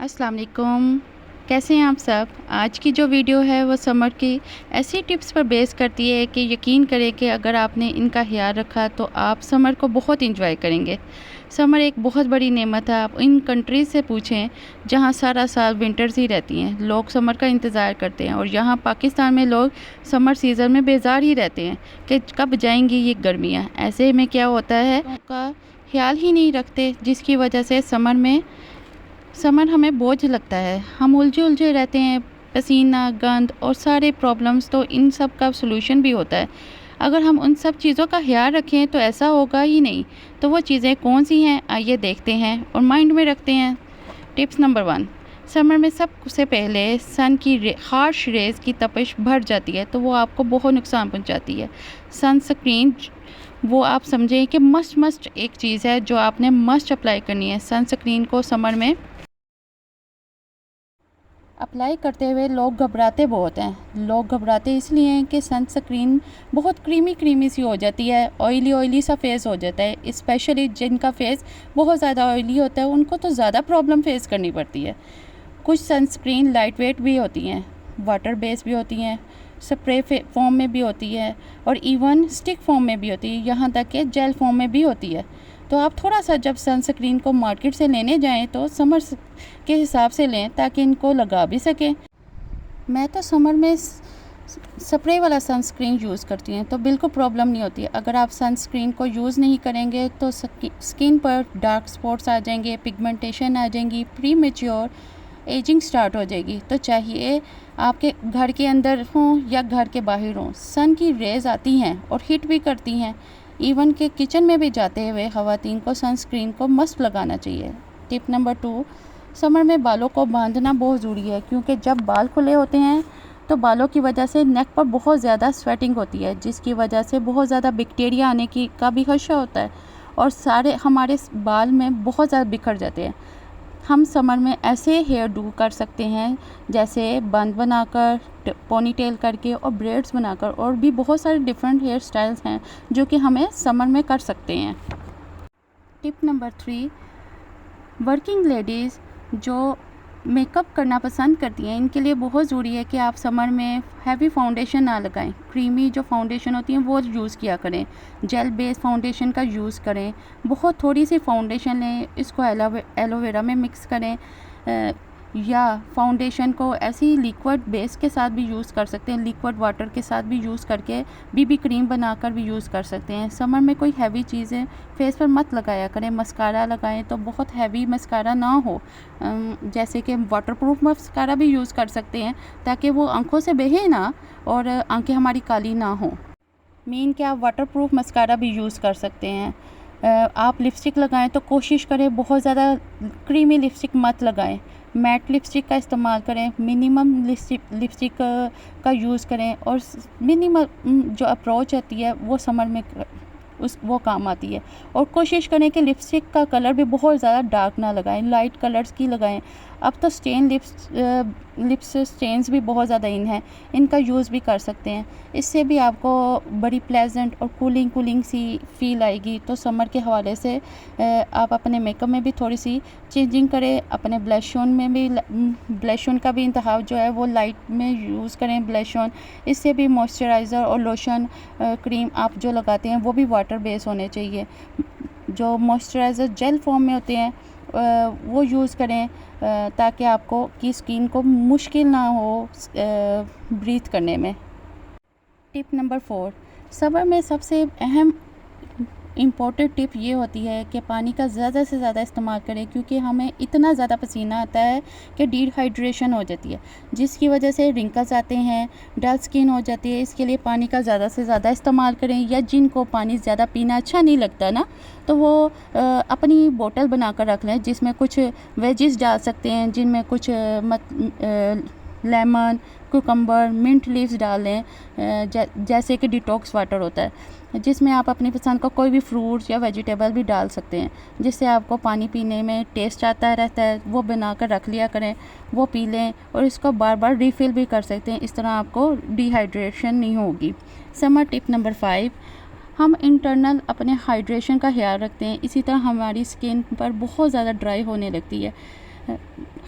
अस्सलाम वालेकुम। कैसे हैं आप सब। आज की जो वीडियो है वो समर की ऐसी टिप्स पर बेस करती है कि यकीन करें कि अगर आपने इनका ख्याल रखा तो आप समर को बहुत इंजॉय करेंगे। समर एक बहुत बड़ी नेमत है। आप इन कंट्रीज़ से पूछें जहाँ सारा साल विंटर्स ही रहती हैं, लोग समर का इंतज़ार करते हैं, और यहाँ पाकिस्तान में लोग समर सीज़न में बेजार ही रहते हैं कि कब जाएंगी ये गर्मियाँ। ऐसे में क्या होता है उनका ख्याल ही नहीं रखते, जिसकी वजह से समर हमें बोझ लगता है। हम उलझे उलझे रहते हैं, पसीना, गंद और सारे प्रॉब्लम्स। तो इन सब का सलूशन भी होता है। अगर हम उन सब चीज़ों का ख्याल रखें तो ऐसा होगा ही नहीं। तो वो चीज़ें कौन सी हैं, आइए देखते हैं और माइंड में रखते हैं। Tips number 1। समर में सबसे पहले सन की हार्श रेज़ की तपिश बढ़ जाती है, तो वो आपको बहुत नुकसान पहुंचाती है। सनस्क्रीन वो आप समझें कि मस्ट एक चीज़ है जो आपने मस्ट अप्लाई करनी है। सनस्क्रीन को समर में अप्लाई करते हुए लोग घबराते बहुत हैं। लोग घबराते इसलिए हैं कि सनस्क्रीन बहुत क्रीमी सी हो जाती है, ऑयली सा फेस हो जाता है। स्पेशली जिनका फेस बहुत ज़्यादा ऑयली होता है उनको तो ज़्यादा प्रॉब्लम फेस करनी पड़ती है। कुछ सनस्क्रीन लाइट वेट भी होती हैं, वाटर बेस भी होती हैं, स्प्रे फॉर्म में भी होती है, और इवन स्टिक फॉर्म में भी होती है, यहाँ तक कि जेल फॉर्म में भी होती है। तो आप थोड़ा सा जब सनस्क्रीन को मार्केट से लेने जाएं तो समर के हिसाब से लें ताकि इनको लगा भी सकें। मैं तो समर में स्प्रे वाला सनस्क्रीन यूज़ करती हैं, तो बिल्कुल प्रॉब्लम नहीं होती। अगर आप सनस्क्रीन को यूज़ नहीं करेंगे तो स्किन पर डार्क स्पॉट्स आ जाएंगे, पिगमेंटेशन आ जाएंगी, प्री मेच्योर एजिंग स्टार्ट हो जाएगी। तो चाहिए आपके घर के अंदर हों या घर के बाहर हों, सन की रेज़ आती हैं और हिट भी करती हैं। इवन के किचन में भी जाते हुए ख़वातीन को सनस्क्रीन को मस्ट लगाना चाहिए। Tip number 2। समर में बालों को बांधना बहुत ज़रूरी है, क्योंकि जब बाल खुले होते हैं तो बालों की वजह से नेक पर बहुत ज़्यादा स्वेटिंग होती है, जिसकी वजह से बहुत ज़्यादा बैक्टीरिया आने की का भी खदशा होता है, और सारे हमारे बाल में बहुत ज़्यादा बिखर जाते हैं। हम समर में ऐसे हेयर डू कर सकते हैं जैसे बंद बनाकर, पोनी टेल करके और ब्रेड्स बनाकर, और भी बहुत सारे डिफरेंट हेयर स्टाइल्स हैं जो कि हमें समर में कर सकते हैं। Tip number 3। वर्किंग लेडीज़ जो मेकअप करना पसंद करती हैं, इनके लिए बहुत ज़रूरी है कि आप समर में हैवी फाउंडेशन ना लगाएं। क्रीमी जो फाउंडेशन होती हैं वो यूज़ किया करें, जेल बेस फाउंडेशन का यूज़ करें। बहुत थोड़ी सी फाउंडेशन लें, इसको एलोवेरा में मिक्स करें, या फाउंडेशन को ऐसी लिक्विड बेस के साथ भी यूज़ कर सकते हैं, लिक्विड वाटर के साथ भी यूज़ करके बीबी क्रीम बनाकर भी यूज़ कर सकते हैं। समर में कोई हैवी चीज़ें फेस पर मत लगाया करें। मस्कारा लगाएं तो बहुत हैवी मस्कारा ना हो, जैसे कि वाटरप्रूफ मस्कारा भी यूज़ कर सकते हैं ताकि वो आंखों से बहे ना और आंखें हमारी काली ना हो। मेन क्या, आप वाटरप्रूफ मस्कारा भी यूज़ कर सकते हैं। आप लिपस्टिक लगाएं तो कोशिश करें बहुत ज़्यादा क्रीमी लिपस्टिक मत लगाएं, मैट लिपस्टिक का इस्तेमाल करें। मिनिमम लिपस्टिक का यूज़ करें, और मिनिमम जो अप्रोच होती है वो समर में वो काम आती है। और कोशिश करें कि लिपस्टिक का कलर भी बहुत ज़्यादा डार्क ना लगाएं, लाइट कलर्स की लगाएं। अब तो लिप्स स्टेन्स भी बहुत ज़्यादा इन है, इनका यूज़ भी कर सकते हैं। इससे भी आपको बड़ी प्लेजेंट और कूलिंग सी फील आएगी। तो समर के हवाले से आप अपने मेकअप में भी थोड़ी सी चेंजिंग करें। अपने ब्लश ऑन में भी ब्लश ऑन का भी इंतखाब जो है वो लाइट में यूज़ करें ब्लश ऑन। इससे भी मॉइस्चराइज़र और लोशन क्रीम आप जो लगाते हैं वो भी वाटर बेस होने चाहिए। जो मॉइस्चराइज़र जेल फॉर्म में होते हैं वो यूज़ करें ताकि आपको की स्किन को मुश्किल ना हो ब्रीथ करने में। Tip number 4। समर में सबसे अहम इम्पॉर्टेंट टिप ये होती है कि पानी का ज़्यादा से ज़्यादा इस्तेमाल करें, क्योंकि हमें इतना ज़्यादा पसीना आता है कि डिहाइड्रेशन हो जाती है, जिसकी वजह से रिंकल्स आते हैं, डल स्किन हो जाती है। इसके लिए पानी का ज़्यादा से ज़्यादा इस्तेमाल करें। या जिनको पानी ज़्यादा पीना अच्छा नहीं लगता ना, तो वो अपनी बोतल बना कर रख लें जिसमें कुछ वेजिस डाल सकते हैं, जिनमें कुछ लेमन, कुकम्बर, मिंट लीव्स डाल लें, जैसे कि डिटॉक्स वाटर होता है, जिसमें आप अपनी पसंद का कोई भी फ्रूट्स या वेजिटेबल भी डाल सकते हैं, जिससे आपको पानी पीने में टेस्ट आता रहता है। वो बनाकर रख लिया करें, वो पी लें, और इसको बार बार रिफ़िल भी कर सकते हैं। इस तरह आपको डिहाइड्रेशन नहीं होगी। Summer tip number 5। हम इंटरनल अपने हाइड्रेशन का ख्याल रखते हैं, इसी तरह हमारी स्किन पर बहुत ज़्यादा ड्राई होने लगती है।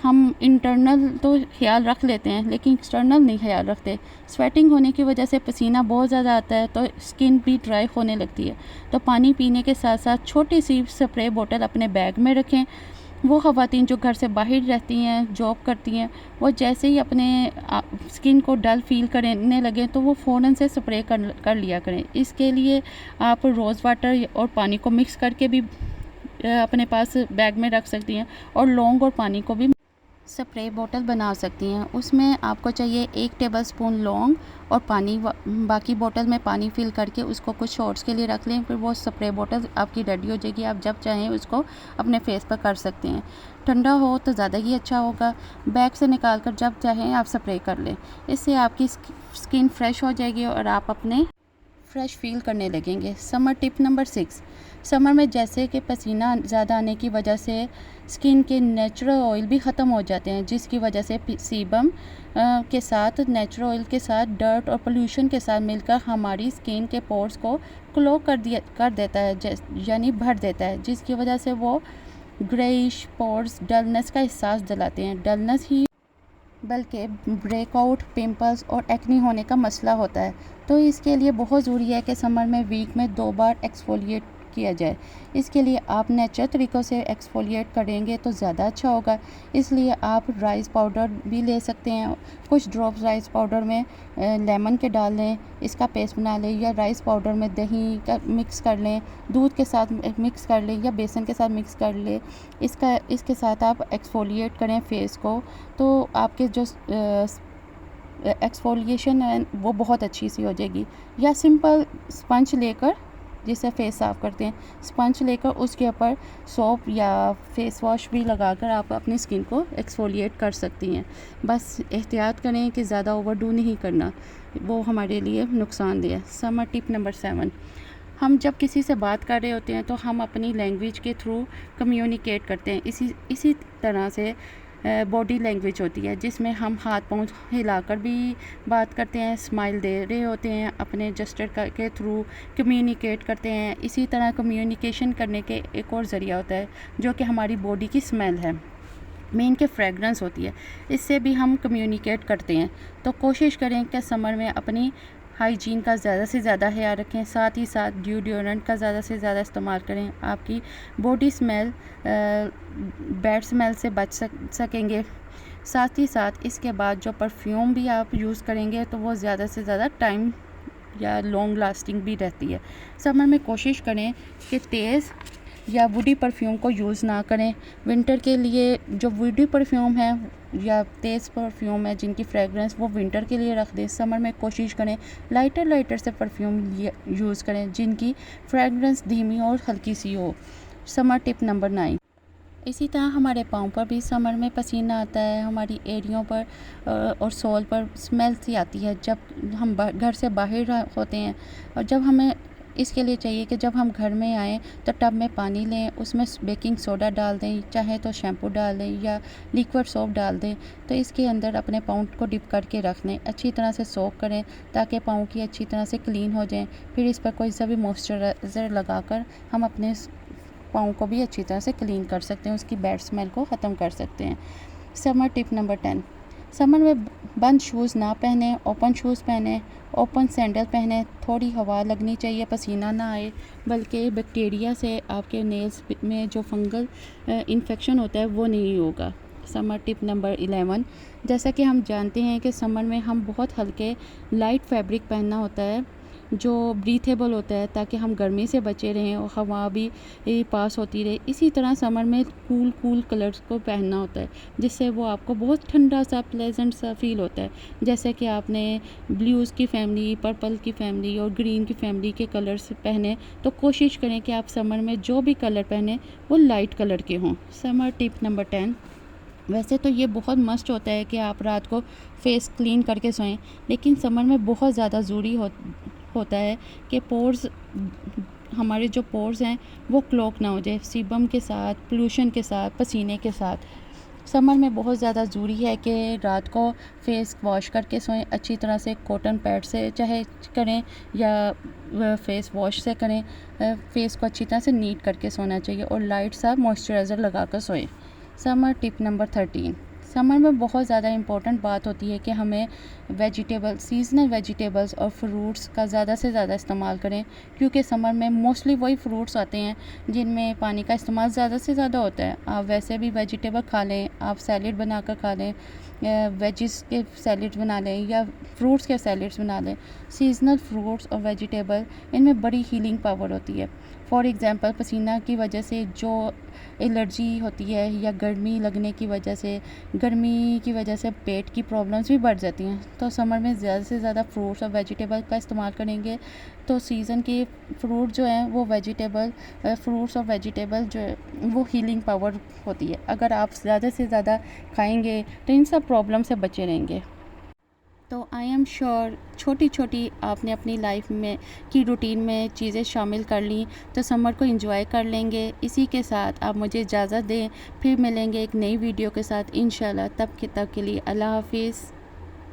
हम इंटरनल तो ख्याल रख लेते हैं लेकिन एक्सटर्नल नहीं ख्याल रखते। स्वेटिंग होने की वजह से पसीना बहुत ज़्यादा आता है तो स्किन भी ड्राई होने लगती है। तो पानी पीने के साथ साथ छोटी सी स्प्रे बोतल अपने बैग में रखें। वो ख़वातीन जो घर से बाहर रहती हैं, जॉब करती हैं, वो जैसे ही अपने स्किन को डल फील करने लगें तो वो फ़ौरन से स्प्रे कर लिया करें। इसके लिए आप रोज़ वाटर और पानी को मिक्स करके भी अपने पास बैग में रख सकती हैं और लौंग और पानी को भी स्प्रे बोतल बना सकती हैं। उसमें आपको चाहिए 1 टेबलस्पून लौंग और पानी, बाकी बोतल में पानी फिल करके उसको कुछ शॉट्स के लिए रख लें। फिर वो स्प्रे बोतल आपकी रेडी हो जाएगी। आप जब चाहें उसको अपने फेस पर कर सकते हैं। ठंडा हो तो ज़्यादा ही अच्छा होगा। बैग से निकाल कर जब चाहें आप स्प्रे कर लें। इससे आपकी स्किन फ्रेश हो जाएगी और आप अपने फ्रेश फील करने लगेंगे। समर टिप नंबर 6, समर में जैसे कि पसीना ज़्यादा आने की वजह से स्किन के नेचुरल ऑयल भी ख़त्म हो जाते हैं, जिसकी वजह से सीबम के साथ नेचुरल ऑयल के साथ डर्ट और पोल्यूशन के साथ मिलकर हमारी स्किन के पोर्स को क्लॉग कर देता है, यानी भर देता है, जिसकी वजह से वो ग्रेइश पोर्स डलनेस का एहसास दिलाते हैं। डलनेस ही बल्कि ब्रेकआउट, पिंपल्स और एक्नी होने का मसला होता है। तो इसके लिए बहुत ज़रूरी है कि समर में वीक में 2 बार एक्सफोलिएट किया जाए। इसके लिए आप नेचुरल तरीक़ों से एक्सफोलिएट करेंगे तो ज़्यादा अच्छा होगा। इसलिए आप राइस पाउडर भी ले सकते हैं। कुछ ड्रॉप्स राइस पाउडर में लेमन के डाल लें, इसका पेस्ट बना लें, या राइस पाउडर में दही का मिक्स कर लें, दूध के साथ मिक्स कर लें या बेसन के साथ मिक्स कर लें। इसके साथ आप एक्सफोलिएट करें फेस को, तो आपके जो एक्सफोलिएशन है वो बहुत अच्छी सी हो जाएगी। या सिंपल स्पंज लेकर, जिससे फेस साफ़ करते हैं, स्पंज लेकर उसके ऊपर सोप या फेस वॉश भी लगाकर आप अपनी स्किन को एक्सफोलिएट कर सकती हैं। बस एहतियात करें कि ज़्यादा ओवरडू नहीं करना, वो हमारे लिए नुकसानदेह है। समर टिप नंबर 7, हम जब किसी से बात कर रहे होते हैं तो हम अपनी लैंग्वेज के थ्रू कम्युनिकेट करते हैं। इसी तरह से बॉडी लैंग्वेज होती है, जिसमें हम हाथ पाँव हिलाकर भी बात करते हैं, स्माइल दे रहे होते हैं, अपने जेस्चर के थ्रू कम्युनिकेट करते हैं। इसी तरह कम्युनिकेशन करने के एक और ज़रिया होता है जो कि हमारी बॉडी की स्मेल है, मेन के फ्रेगरेंस होती है, इससे भी हम कम्युनिकेट करते हैं। तो कोशिश करें कि समर में अपनी हाइजीन का ज़्यादा से ज़्यादा ख्याल रखें, साथ ही साथ डिओड्रेंट का ज़्यादा से ज़्यादा इस्तेमाल करें। आपकी बॉडी स्मेल बैड स्मेल से बच सकेंगे। साथ ही साथ इसके बाद जो परफ्यूम भी आप यूज़ करेंगे तो वो ज़्यादा से ज़्यादा टाइम या लॉन्ग लास्टिंग भी रहती है। समर में कोशिश करें कि तेज़ या वुडी परफ्यूम को यूज़ ना करें। विंटर के लिए जो वुडी परफ्यूम है या तेज़ परफ्यूम है जिनकी फ्रेगरेंस, वो विंटर के लिए रख दें। समर में कोशिश करें लाइटर से परफ्यूम यूज़ करें जिनकी फ्रेगरेंस धीमी और हल्की सी हो। समर टिप नंबर 9, इसी तरह हमारे पाँव पर भी समर में पसीना आता है, हमारी एड़ियों पर और सोल पर स्मेल सी आती है जब हम घर से बाहर होते हैं। और जब हमें इसके लिए चाहिए कि जब हम घर में आएँ तो टब में पानी लें, उसमें बेकिंग सोडा डाल दें, चाहे तो शैम्पू डाल दें या लिक्विड सोप डाल दें। तो इसके अंदर अपने पाँव को डिप करके रख लें, अच्छी तरह से सोक करें ताकि पाँव की अच्छी तरह से क्लीन हो जाएं। फिर इस पर कोई सा भी मॉइस्चराइज़र लगाकर हम अपने पाँव को भी अच्छी तरह से क्लीन कर सकते हैं, उसकी बैड स्मेल को ख़त्म कर सकते हैं। समर टिप नंबर 10, समर में बंद शूज़ ना पहने, ओपन शूज़ पहने, ओपन सैंडल पहने। थोड़ी हवा लगनी चाहिए, पसीना ना आए, बल्कि बैक्टीरिया से आपके नेल्स में जो फंगल इन्फेक्शन होता है वो नहीं होगा। समर टिप नंबर 11, जैसा कि हम जानते हैं कि समर में हम बहुत हल्के लाइट फैब्रिक पहनना होता है जो ब्रीथेबल होता है, ताकि हम गर्मी से बचे रहें और हवा भी पास होती रहे। इसी तरह समर में कूल कलर्स को पहनना होता है, जिससे वो आपको बहुत ठंडा सा प्लेजेंट सा फील होता है। जैसे कि आपने ब्लूज़ की फैमिली, पर्पल की फैमिली और ग्रीन की फैमिली के कलर्स पहने, तो कोशिश करें कि आप समर में जो भी कलर पहने वो लाइट कलर के हों। समर टिप नंबर 10, वैसे तो ये बहुत मस्ट होता है कि आप रात को फेस क्लीन करके सोएं, लेकिन समर में बहुत ज़्यादा ज़रूरी होता है कि पोर्स, हमारे जो पोर्स हैं वो क्लॉग ना हो जाए सीबम के साथ, पोल्यूशन के साथ, पसीने के साथ। समर में बहुत ज़्यादा ज़रूरी है कि रात को फेस वॉश करके सोएं, अच्छी तरह से कॉटन पैड से चाहे करें या फेस वॉश से करें। फेस को अच्छी तरह से नीट करके सोना चाहिए और लाइट सा मॉइस्चराइज़र लगा कर सोएं। Summer tip number 13। समर में बहुत ज़्यादा इम्पोर्टेंट बात होती है कि हमें सीजनल वेजिटेबल्स और फ्रूट्स का ज़्यादा से ज़्यादा इस्तेमाल करें, क्योंकि समर में मोस्टली वही फ्रूट्स आते हैं जिनमें पानी का इस्तेमाल ज़्यादा से ज़्यादा होता है। आप वैसे भी वेजिटेबल खा लें, आप सैलेड बनाकर खा लें, वेजिस के सैलेड्स बना लें या फ्रूट्स के सैलेड्स बना लें। सीजनल फ्रूट्स और वेजिटेबल, इनमें बड़ी हीलिंग पावर होती है। फॉर एग्ज़ाम्पल, पसीना की वजह से जो एलर्जी होती है या गर्मी लगने की वजह से पेट की प्रॉब्लम्स भी बढ़ जाती हैं। तो समर में ज़्यादा से ज़्यादा फ्रूट्स और वेजिटेबल का इस्तेमाल करेंगे तो सीज़न के फ्रूट जो हैं वो फ्रूट्स और वेजिटेबल जो है वो हीलिंग पावर होती है। अगर आप ज़्यादा से ज़्यादा खाएंगे तो इन सब प्रॉब्लम से बचे रहेंगे। तो आई एम श्योर छोटी छोटी आपने अपनी लाइफ में की रूटीन में चीज़ें शामिल कर ली तो समर को एंजॉय कर लेंगे। इसी के साथ आप मुझे इजाज़त दें, फिर मिलेंगे एक नई वीडियो के साथ इंशाल्लाह। तब के लिए अल्लाह हाफिज़।